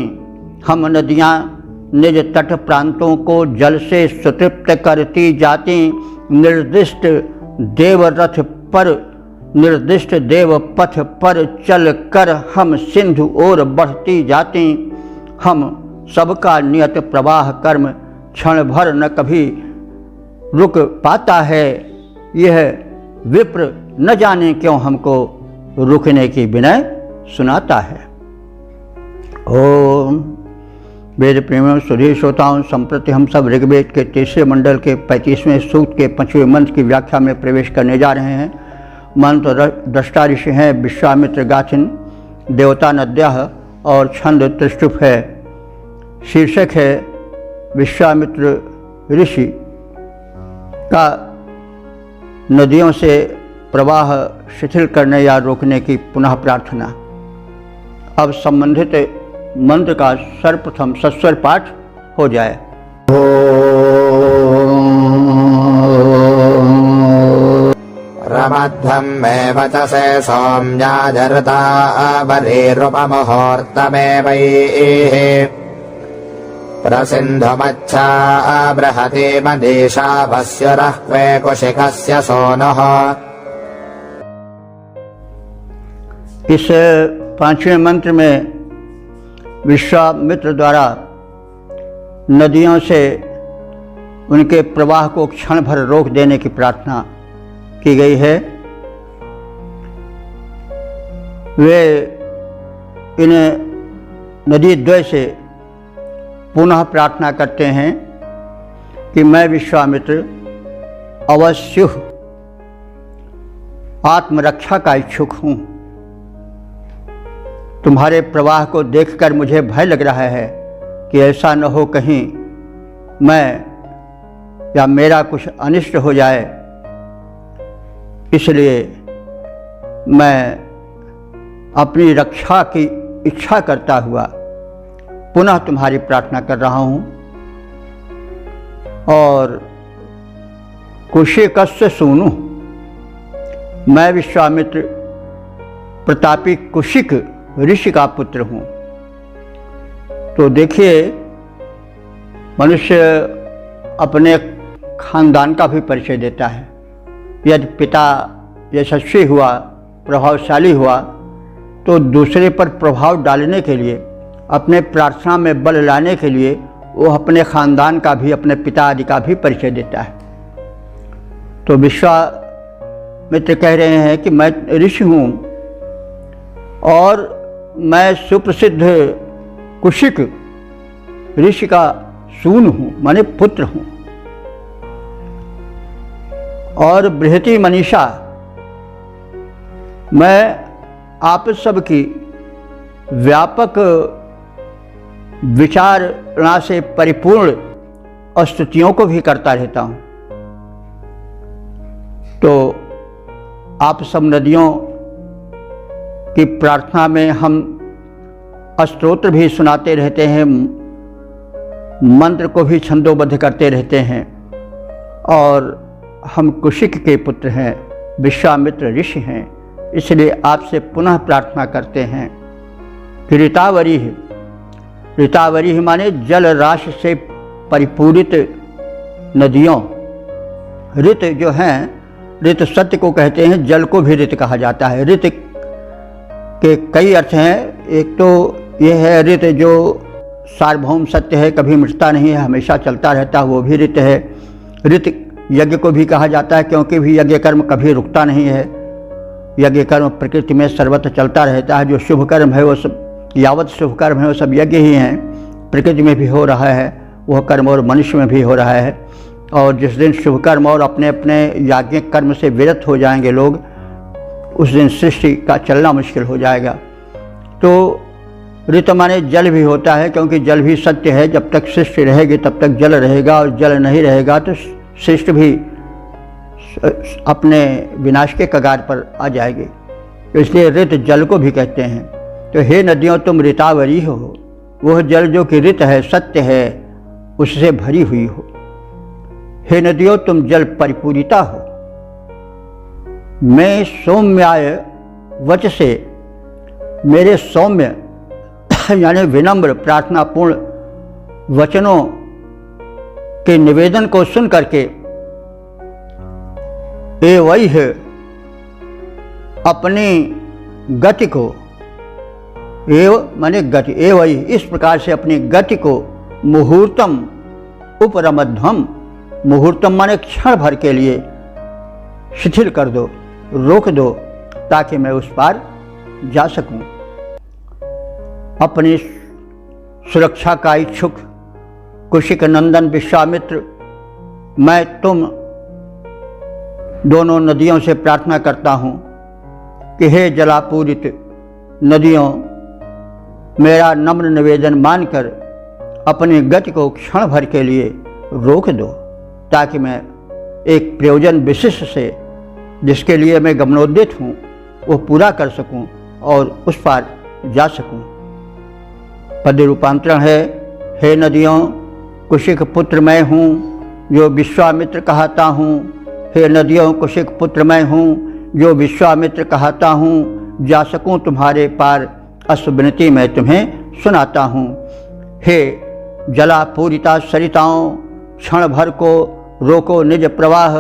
हम नदियाँ निज तट प्रांतों को जल से सुतृप्त करती जाती। निर्दिष्ट देवरथ पर निर्दिष्ट देव पथ पर चल कर हम सिंधु ओर बढ़ती जाती। हम सबका नियत प्रवाह कर्म क्षण भर न कभी रुक पाता है। यह विप्र न जाने क्यों हमको रुकने की विनय सुनाता है। ओम वेद प्रेमियों, सुधीर श्रोताओं, संप्रति हम सब ऋग्वेद के 3 मंडल के 35वें सूक्त के 5वें मंत्र की व्याख्या में प्रवेश करने जा रहे हैं। मंत्र दृष्टा ऋषि हैं विश्वामित्र गाथिन देवता नद्यः और छंद त्रिष्टुप है। शीर्षक है विश्वामित्र ऋषि का नदियों से प्रवाह शिथिल करने या रोकने की पुनः प्रार्थना। अब संबंधित मंत्र का सर्वप्रथम सस्वर पाठ हो जाए। रमद्धं मे वचसे सौम्याजरता वरेरुपमुहूर्तमेवैः प्रसिन्धुमच्छा बृहति मनीषा वस्युरः क्वे कुशिकस्य सोनुः। इस 5वें मंत्र में विश्वामित्र द्वारा नदियों से उनके प्रवाह को क्षण भर रोक देने की प्रार्थना की गई है। वे इन नदी द्वय से पुनः प्रार्थना करते हैं कि मैं विश्वामित्र अवश्य आत्मरक्षा का इच्छुक हूँ। तुम्हारे प्रवाह को देखकर मुझे भय लग रहा है कि ऐसा न हो कहीं मैं या मेरा कुछ अनिष्ट हो जाए। इसलिए मैं अपनी रक्षा की इच्छा करता हुआ पुनः तुम्हारी प्रार्थना कर रहा हूँ। और कुशिकस्य सूनु, मैं विश्वामित्र प्रतापी कुशिक ऋषि का पुत्र हूँ। तो देखिए, मनुष्य अपने खानदान का भी परिचय देता है। यदि पिता यशस्वी हुआ, प्रभावशाली हुआ, तो दूसरे पर प्रभाव डालने के लिए, अपने प्रार्थना में बल लाने के लिए वो अपने खानदान का भी, अपने पिता आदि का भी परिचय देता है। तो विश्वामित्र कह रहे हैं कि मैं ऋषि हूँ और मैं सुप्रसिद्ध कुशिक ऋषि का सून हूँ, माने पुत्र हूँ। और बृहति मनीषा, मैं आप सब की व्यापक विचारणा से परिपूर्ण स्तुतियों को भी करता रहता हूँ। तो आप सब नदियों की प्रार्थना में हम स्तोत्र भी सुनाते रहते हैं, मंत्र को भी छंदोबद्ध करते रहते हैं। और हम कुशिक के पुत्र हैं, विश्वामित्र ऋषि हैं, इसलिए आपसे पुनः प्रार्थना करते हैं कि ऋतावरीः, ऋतावरीः माने जल राशि से परिपूरित नदियों। ऋत जो हैं, ऋत सत्य को कहते हैं, जल को भी ऋत कहा जाता है। ऋत के कई अर्थ हैं। एक तो यह है ऋत जो सार्वभौम सत्य है, कभी मिटता नहीं है, हमेशा चलता रहता है, वो भी ऋत है। ऋत यज्ञ को भी कहा जाता है, क्योंकि भी यज्ञ कर्म कभी रुकता नहीं है। यज्ञ कर्म प्रकृति में सर्वत्र चलता रहता है। जो शुभ कर्म है वो सब, यावत शुभ कर्म है वो सब यज्ञ ही हैं। प्रकृति में भी हो रहा है वह कर्म और मनुष्य में भी हो रहा है। और जिस दिन शुभ कर्म और अपने अपने याज्ञिक कर्म से विरत हो जाएंगे लोग, उस दिन सृष्टि का चलना मुश्किल हो जाएगा। तो ऋत माने जल भी होता है, क्योंकि जल भी सत्य है। जब तक सृष्टि रहेगी तब तक जल रहेगा, और जल नहीं रहेगा तो सृष्टि भी अपने विनाश के कगार पर आ जाएगी। तो इसलिए ऋत जल को भी कहते हैं। तो हे नदियों तुम ऋतावरी हो, वह जल जो कि ऋत है, सत्य है, उससे भरी हुई हो। हे नदियों तुम जल परिपूरिता हो। मैं सौम्याय वच से, मेरे सौम्य यानी विनम्र प्रार्थनापूर्ण वचनों के निवेदन को सुन करके एवैह अपनी गति को, एव माने गति, एवैह इस प्रकार से अपनी गति को मुहूर्तम उपरमध्वम, मुहूर्तम माने क्षण भर के लिए शिथिल कर दो, रोक दो, ताकि मैं उस पार जा सकूं। अपनी सुरक्षा का इच्छुक कुशिक नंदन विश्वामित्र, मैं तुम दोनों नदियों से प्रार्थना करता हूँ कि हे जलापूरित नदियों, मेरा नम्र निवेदन मानकर अपनी गति को क्षण भर के लिए रोक दो, ताकि मैं एक प्रयोजन विशिष्ट से, जिसके लिए मैं गमनोद्यत हूँ, वो पूरा कर सकूँ और उस पार जा सकूँ। पद रूपांतरण है, हे नदियों, कुशिक पुत्र मैं हूँ जो विश्वामित्र कहता हूँ। हे नदियों, कुशिक पुत्र मैं हूँ जो विश्वामित्र कहता हूँ। जा सकूँ तुम्हारे पार, अश्विनती मैं तुम्हें सुनाता हूँ। हे जलापूरिता सरिताओं, क्षण भर को रोको निज प्रवाह,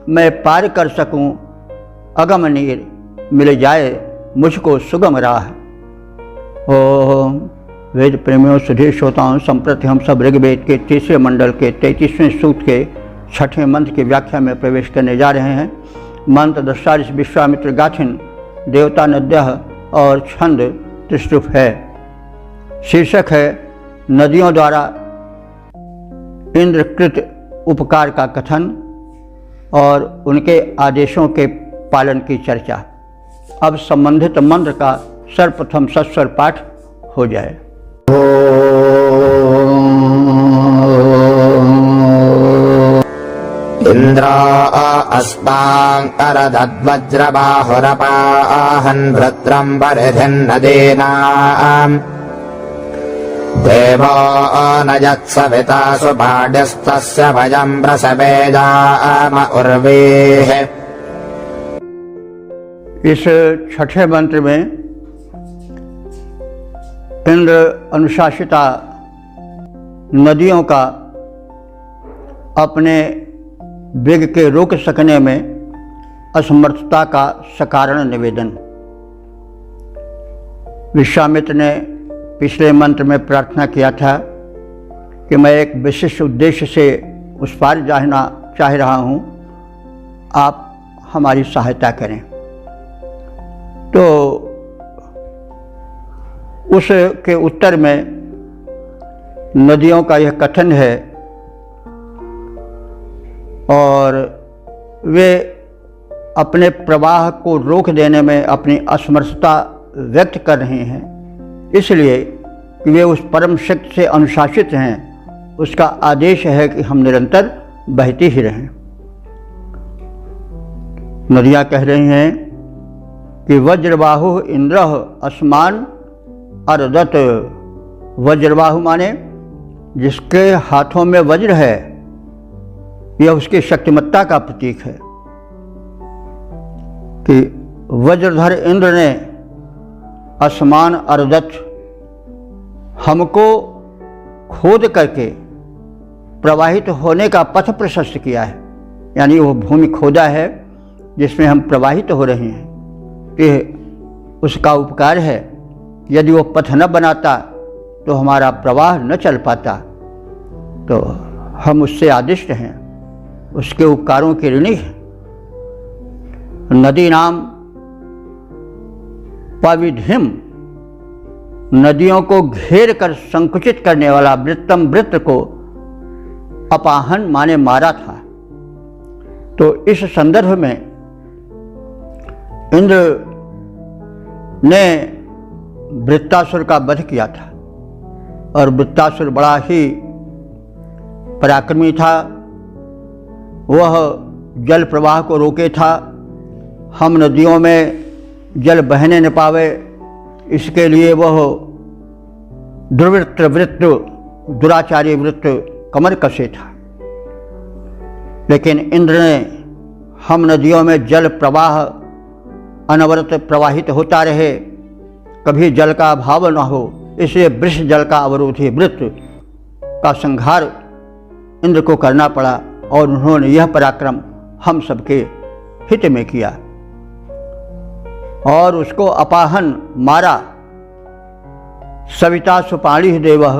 मैं पार कर सकूं। अगम नीर मिल जाए मुझको सुगम राह। ओम वेद प्रेमियों, सुधीर श्रोताओं, संप्रति हम सब ऋग्वेद के तीसरे मंडल के 33वें सूक्त के 6ठे मंत्र की व्याख्या में प्रवेश करने जा रहे हैं। मंत्र दशारिष विश्वामित्र गाथिन, देवता नद्यः और छंद त्रिश्रुप है। शीर्षक है नदियों द्वारा इंद्रकृत उपकार का कथन और उनके आदेशों के पालन की चर्चा। अब संबंधित मंत्र का सर्वप्रथम सस्वर पाठ हो जाए। इंद्रा अस्मां अरदद्वज्रबाहुरपाहन् भृत्रं परिधिन्नदीनाम् देवो न यत्सविता सुपाड्यस्तस्य भयं प्रसवेदाम उर्वेः। इस छठे मंत्र में इंद्र अनुशासिता नदियों का अपने वेग के रोक सकने में असमर्थता का सकारण निवेदन। विश्वामित्र ने पिछले मंत्र में प्रार्थना किया था कि मैं एक विशिष्ट उद्देश्य से उस पार जाना चाह रहा हूँ, आप हमारी सहायता करें। तो उसके उत्तर में नदियों का यह कथन है और वे अपने प्रवाह को रोक देने में अपनी असमर्थता व्यक्त कर रहे हैं, इसलिए कि वे उस परम शक्ति से अनुशासित हैं। उसका आदेश है कि हम निरंतर बहती ही रहें। नदियाँ कह रही हैं कि वज्रबाहु इंद्र अस्मान अरदत वज्रबाहु माने जिसके हाथों में वज्र है, यह उसकी शक्तिमत्ता का प्रतीक है कि वज्रधर इंद्र ने आसमान अरदत हमको खोद करके प्रवाहित होने का पथ प्रशस्त किया है। यानी वो भूमि खोदा है जिसमें हम प्रवाहित हो रहे हैं, ये उसका उपकार है। यदि वो पथ न बनाता तो हमारा प्रवाह न चल पाता। तो हम उससे आदिष्ट हैं, उसके उपकारों के ऋणी हैं। नदी नाम पविधिम, नदियों को घेर कर संकुचित करने वाला वृत्तम, वृत्त को अपाहन माने मारा था। तो इस संदर्भ में इंद्र ने वृत्तासुर का वध किया था और वृत्तासुर बड़ा ही पराक्रमी था। वह जल प्रवाह को रोके था। हम नदियों में जल बहने न पावे, इसके लिए वह दुर्वृत्त वृत्त, दुराचारी वृत्त कमर कसे था। लेकिन इंद्र ने हम नदियों में जल प्रवाह अनवरत प्रवाहित होता रहे, कभी जल का अभाव न हो, इसलिए वृष जल का अवरोधी वृत्त का संहार इंद्र को करना पड़ा और उन्होंने यह पराक्रम हम सबके हित में किया और उसको अपाहन मारा। सविता सुपाणी देवः,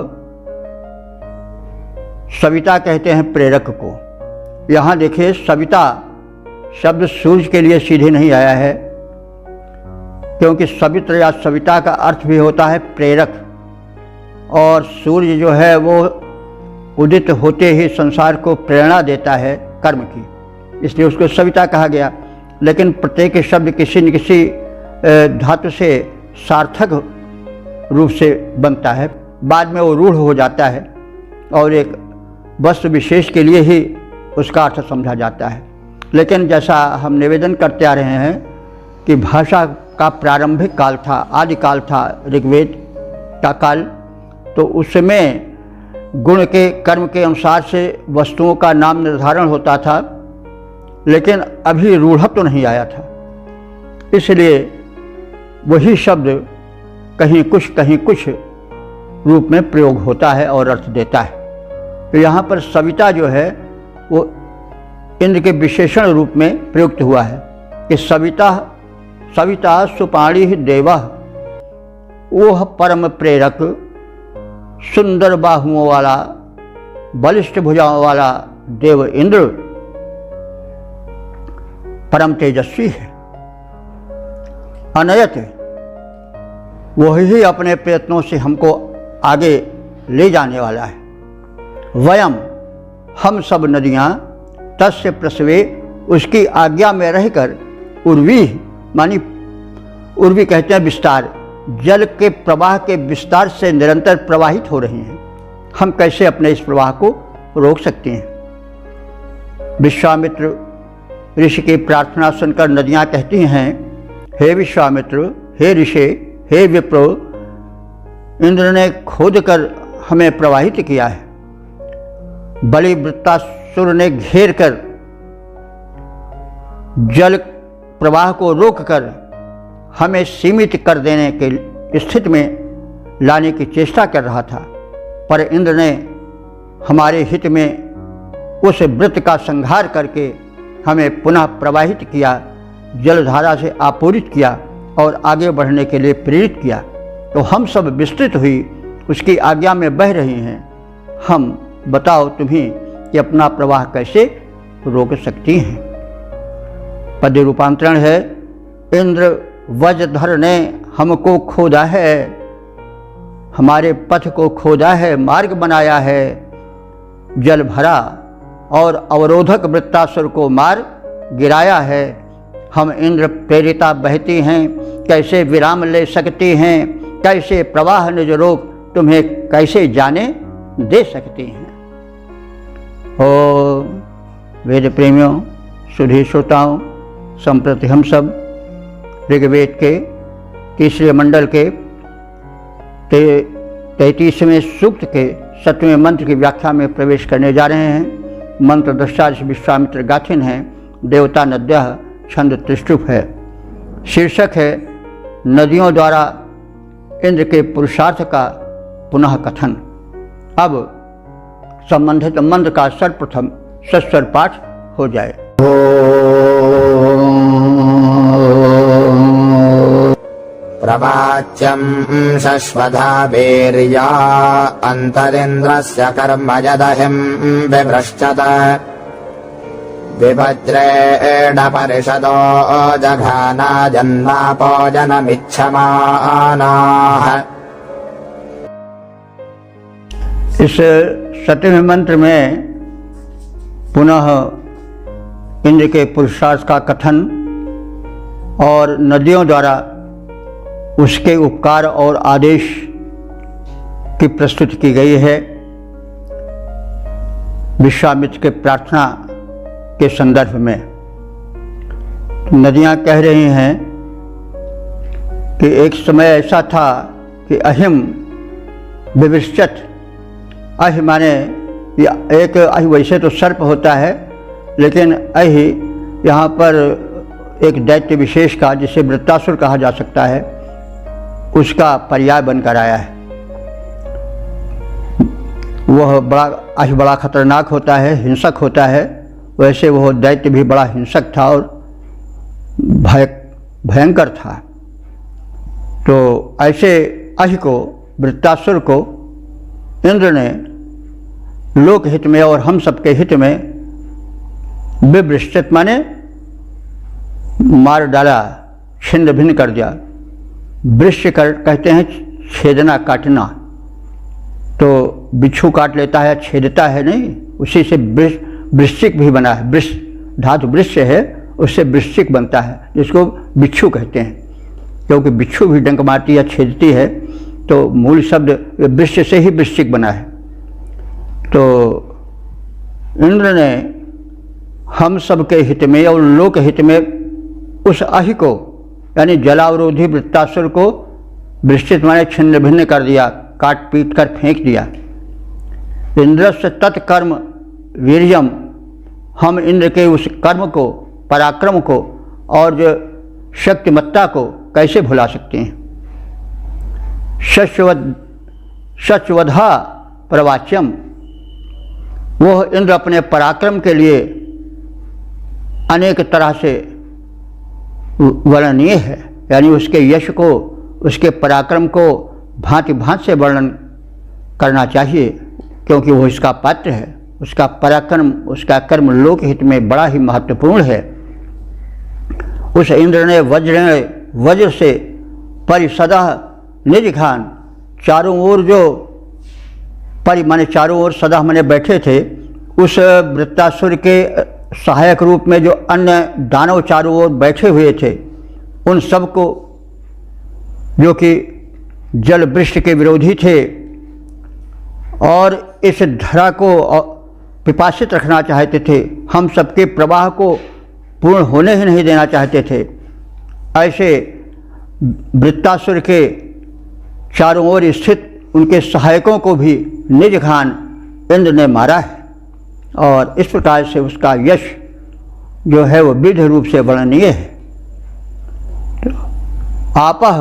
सविता कहते हैं प्रेरक को। यहाँ देखिए सविता शब्द सूर्य के लिए सीधे नहीं आया है, क्योंकि सवित्र या सविता का अर्थ भी होता है प्रेरक, और सूर्य जो है वो उदित होते ही संसार को प्रेरणा देता है कर्म की, इसलिए उसको सविता कहा गया। लेकिन प्रत्येक शब्द किसी न किसी धातु से सार्थक रूप से बनता है, बाद में वो रूढ़ हो जाता है और एक वस्तु विशेष के लिए ही उसका अर्थ समझा जाता है। लेकिन जैसा हम निवेदन करते आ रहे हैं कि भाषा का प्रारंभिक काल था, आदिकाल था ऋग्वेद का काल, तो उसमें गुण के कर्म के अनुसार से वस्तुओं का नाम निर्धारण होता था, लेकिन अभी रूढ़त्व तो नहीं आया था, इसलिए वही शब्द कहीं कुछ रूप में प्रयोग होता है और अर्थ देता है। तो यहाँ पर सविता जो है वो इंद्र के विशेषण रूप में प्रयुक्त हुआ है कि सविता सुपाणी देवः, वह परम प्रेरक, सुंदर बाहुओं वाला, बलिष्ठ भुजाओं वाला देव इंद्र परम तेजस्वी है। अनयत, वही अपने प्रयत्नों से हमको आगे ले जाने वाला है। वयम, हम सब नदियाँ, तस्य प्रसवे, उसकी आज्ञा में रहकर, उर्वी मानी उर्वी कहते हैं विस्तार, जल के प्रवाह के विस्तार से निरंतर प्रवाहित हो रही हैं। हम कैसे अपने इस प्रवाह को रोक सकते हैं? विश्वामित्र ऋषि की प्रार्थना सुनकर नदियाँ कहती हैं, हे विश्वामित्र, हे ऋषि, हे विप्रो, इंद्र ने खोद कर हमें प्रवाहित किया है। बलि वृत्तासुर ने घेर कर जल प्रवाह को रोककर हमें सीमित कर देने के स्थिति में लाने की चेष्टा कर रहा था, पर इंद्र ने हमारे हित में उस वृत्त का संहार करके हमें पुनः प्रवाहित किया, जलधारा से आपूरित किया और आगे बढ़ने के लिए प्रेरित किया। तो हम सब विस्तृत हुई उसकी आज्ञा में बह रही हैं। हम बताओ तुम्हें कि अपना प्रवाह कैसे रोक सकती हैं? पद्य रूपांतरण है, इंद्र वज्रधर ने हमको खोदा है, हमारे पथ को खोदा है, मार्ग बनाया है, जल भरा और अवरोधक वृत्तासुर को मार गिराया है। हम इंद्र प्रेरिता बहती हैं, कैसे विराम ले सकती हैं, कैसे प्रवाह निज रोक तुम्हें कैसे जाने दे सकती हैं। ओ वेद प्रेमियों, सुधी श्रोताओं, संप्रति हम सब ऋग्वेद के तीसरे मंडल के 33वें सूक्त के 7वें मंत्र की व्याख्या में प्रवेश करने जा रहे हैं। मंत्र दृष्टादि विश्वामित्र गाथिन है। देवता नद्यः, छंद त्रिष्टुप है। शीर्षक है नदियों द्वारा इंद्र के पुरुषार्थ का पुनः कथन। अब संबंधित मंत्र का सर्वप्रथम सस्वर पाठ हो जाए। प्रवाच्यं शश्वधा वीर्या अन्तरिन्द्रस्य कर्म यदहिं विभ्रश्चत विभद्रेण परिषदो जघाना जन्मापो जनमिच्छमानाः। इस 7वें मंत्र में पुनः इंद्र के पुरुषार्थ का कथन और नदियों द्वारा उसके उपकार और आदेश की प्रस्तुति की गई है। विश्वामित्र के प्रार्थना के संदर्भ में नदियां कह रही हैं कि एक समय ऐसा था कि अहिम विवृश्चत। अहि माने एक अहि वैसे तो सर्प होता है, लेकिन अहि यहाँ पर एक दैत्य विशेष का, जिसे वृत्तासुर कहा जा सकता है, उसका पर्याय बनकर आया है। वह अहि बड़ा खतरनाक होता है, हिंसक होता है। वैसे वह दैत्य भी बड़ा हिंसक था और भयंकर था। तो ऐसे अहि को, वृत्तासुर को इंद्र ने लोक हित में और हम सबके हित में विवृश्चित माने मार डाला, छिन्न भिन्न कर दिया। वृश्च कहते हैं छेदना, काटना। तो बिच्छू काट लेता है, छेदता है नहीं, उसी से वृश्चिक भी बना है। वृष धातु वृक्ष है, उससे वृश्चिक बनता है, जिसको बिच्छू कहते हैं। क्योंकि बिच्छू भी डंक मारती या छेदती है, तो मूल शब्द वृक्ष से ही वृश्चिक बना है। तो इंद्र ने हम सबके हित में और लोक हित में उस अहि को, यानी जलावरोधी वृत्तासुर को वृश्चित माने छिन्न भिन्न कर दिया, काट पीट कर फेंक दिया। इंद्रस्य तत्कर्म वीर्यम, हम इंद्र के उस कर्म को, पराक्रम को और जो शक्तिमत्ता को कैसे भुला सकते हैं। शश्वधा प्रवाच्यम, वह इंद्र अपने पराक्रम के लिए अनेक तरह से वर्णनीय है, यानी उसके यश को, उसके पराक्रम को भांति भांति से वर्णन करना चाहिए, क्योंकि वो इसका पात्र है। उसका पराक्रम, उसका कर्म लोक हित में बड़ा ही महत्वपूर्ण है। उस इंद्र ने वज्र से परिसदा निजघान, चारों ओर जो माने चारों ओर सदा माने बैठे थे, उस वृत्तासुर के सहायक रूप में जो अन्य दानव चारों ओर बैठे हुए थे, उन सबको, जो कि जल वृष्टि के विरोधी थे और इस धरा को पिपासित रखना चाहते थे, हम सबके प्रवाह को पूर्ण होने ही नहीं देना चाहते थे, ऐसे वृत्तासुर के चारों ओर स्थित उनके सहायकों को भी निजघान इंद्र ने मारा है। और इस प्रकार से उसका यश जो है वो विध रूप से वर्णनीय है। आपह,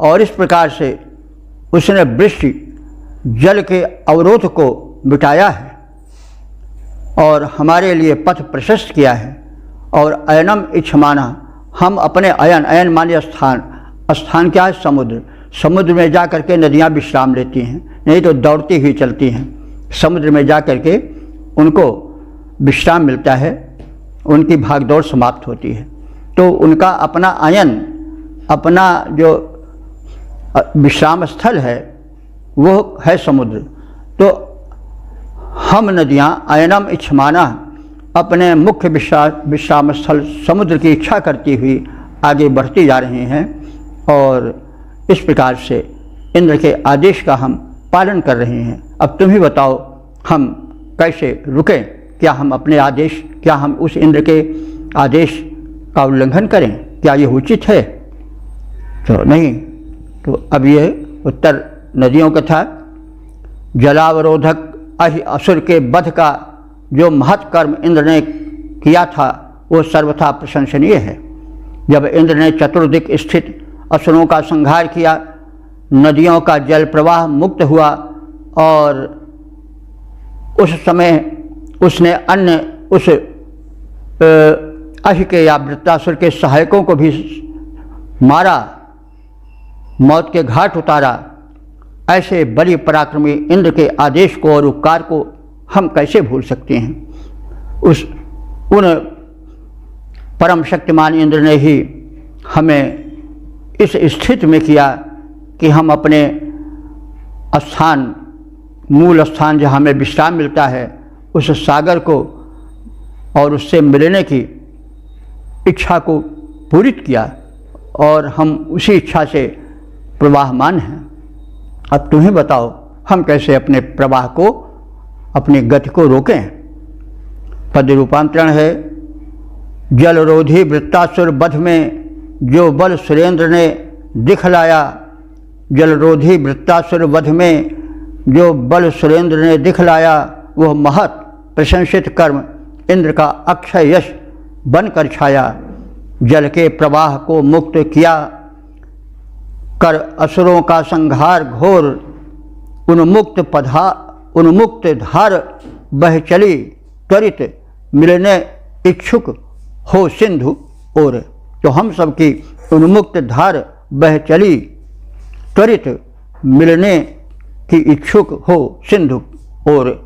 और इस प्रकार से उसने वृष्टि जल के अवरोध को मिटाया है और हमारे लिए पथ प्रशस्त किया है। और अयनम इच्छमाना, हम अपने अयन माने स्थान क्या है? समुद्र। समुद्र में जा करके नदियाँ विश्राम लेती हैं, नहीं तो दौड़ती हुई चलती हैं। समुद्र में जा करके उनको विश्राम मिलता है, उनकी भागदौड़ समाप्त होती है। तो उनका अपना अयन, अपना जो विश्राम स्थल है वो है समुद्र। तो हम नदियाँ अयनम इच्छमाना, अपने मुख्य विश्राम स्थल समुद्र की इच्छा करती हुई आगे बढ़ती जा रही हैं और इस प्रकार से इंद्र के आदेश का हम पालन कर रहे हैं। अब तुम ही बताओ, हम कैसे रुकें? क्या हम अपने आदेश, क्या हम उस इंद्र के आदेश का उल्लंघन करें? क्या ये उचित है? तो नहीं। तो अब ये उत्तर नदियों का था। जलावरोधक असुर के वध का जो महत् कर्म इंद्र ने किया था वो सर्वथा प्रशंसनीय है। जब इंद्र ने चतुर्दिक स्थित असुरों का संहार किया, नदियों का जल प्रवाह मुक्त हुआ और उस समय उसने अन्य उस अहिके या वृत्तासुर के सहायकों को भी मारा, मौत के घाट उतारा। ऐसे बड़ी पराक्रमी इंद्र के आदेश को और उपकार को हम कैसे भूल सकते हैं। उन परम शक्तिमान इंद्र ने ही हमें इस स्थिति में किया कि हम अपने स्थान, मूल स्थान जहाँ हमें विश्राम मिलता है, उस सागर को और उससे मिलने की इच्छा को पूरित किया और हम उसी इच्छा से प्रवाहमान हैं। अब तुम्हें बताओ हम कैसे अपने प्रवाह को, अपनी गति को रोकें। पद रूपांतरण है, जलरोधी वृत्तासुर वध में जो बल सुरेंद्र ने दिखलाया। जलरोधी वृत्तासुर वध में जो बल सुरेंद्र ने दिखलाया, वह महत् प्रशंसित कर्म इंद्र का अक्षय यश बनकर छाया। जल के प्रवाह को मुक्त किया कर असुरों का संहार घोर, उन्मुक्त धार बह चली, त्वरित मिलने इच्छुक हो सिंधु ओर। तो हम सब की उन्मुक्त धार बह चली, त्वरित मिलने की इच्छुक हो सिंधु ओर।